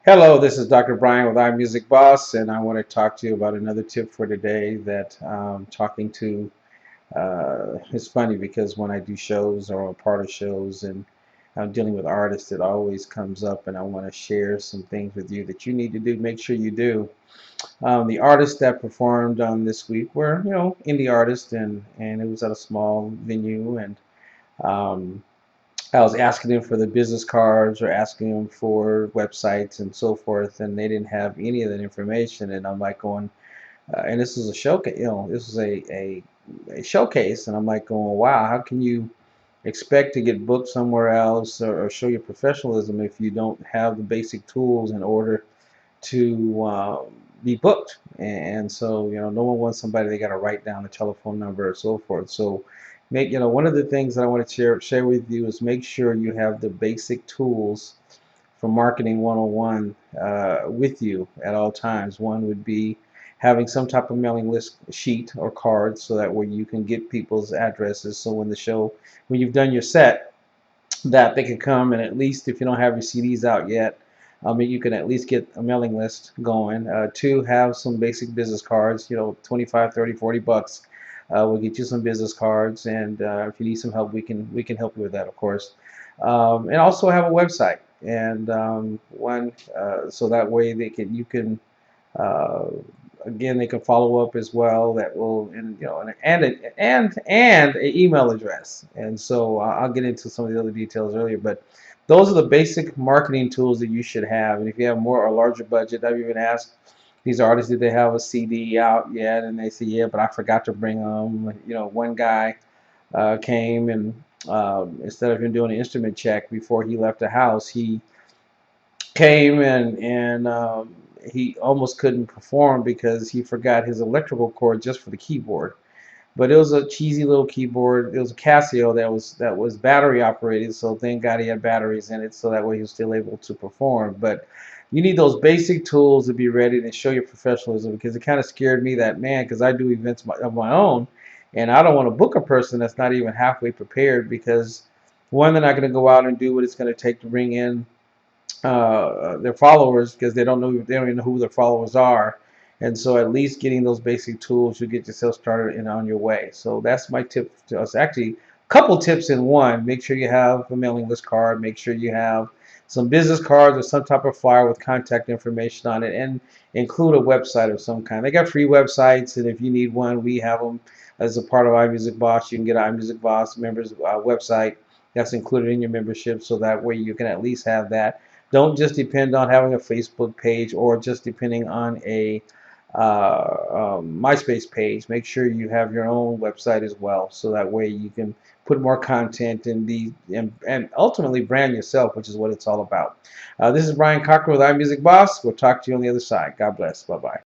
Hello, this is Dr. Brian with iMusic Boss, and I want to talk to you about another tip for today that talking to. It's funny because when I do shows or a part of shows and I'm dealing with artists, it always comes up, and I want to share some things with you that you need to do. Make sure you do. The artists that performed on this week were, indie artists, and it was at a small venue, and um, I was asking them for the business cards or asking them for websites and so forth, and they didn't have any of that information. And I'm like going, and this is a showcase, this is a showcase, and I'm like going, wow, how can you expect to get booked somewhere else or show your professionalism if you don't have the basic tools in order to be booked? And so, no one wants somebody they got to write down the telephone number or so forth. So, one of the things that I want to share with you is make sure you have the basic tools for marketing 101 with you at all times. One would be having some type of mailing list sheet or card so that way you can get people's addresses. So when you've done your set, that they can come and at least if you don't have your CDs out yet, you can at least get a mailing list going. Two, have some basic business cards, 25, 30, 40 bucks. We'll get you some business cards, and if you need some help, we can help you with that, of course. And also have a website, and one so that way you can uh, again, they can follow up as well. That will, and and an email address. And so I'll get into some of the other details earlier, but those are the basic marketing tools that you should have. And if you have more or larger budget, I've even asked these artists, did they have a CD out yet? And they say, yeah, but I forgot to bring them. One guy came and instead of him doing an instrument check before he left the house, he came and he almost couldn't perform because he forgot his electrical cord just for the keyboard. But it was a cheesy little keyboard. It was a Casio that was battery operated, so thank God he had batteries in it, so that way he was still able to perform. But you need those basic tools to be ready to show your professionalism, because it kind of scared me, that man, because I do events of my own, and I don't want to book a person that's not even halfway prepared, because one, they're not going to go out and do what it's going to take to bring in their followers, because they don't even know who their followers are. And so at least getting those basic tools, you get yourself started and on your way. So that's my tip to us. Actually, a couple tips in one. Make sure you have a mailing list card. Make sure you have some business cards or some type of flyer with contact information on it, and include a website of some kind. They got free websites, and if you need one, we have them as a part of iMusic Boss. You can get iMusic Boss members website that's included in your membership, so that way you can at least have that. Don't just depend on having a Facebook page or just depending on a MySpace page. Make sure you have your own website as well, so that way you can put more content and ultimately brand yourself, which is what it's all about. This is Brian Cochran with iMusic Boss. We'll talk to you on the other side. God bless. Bye bye.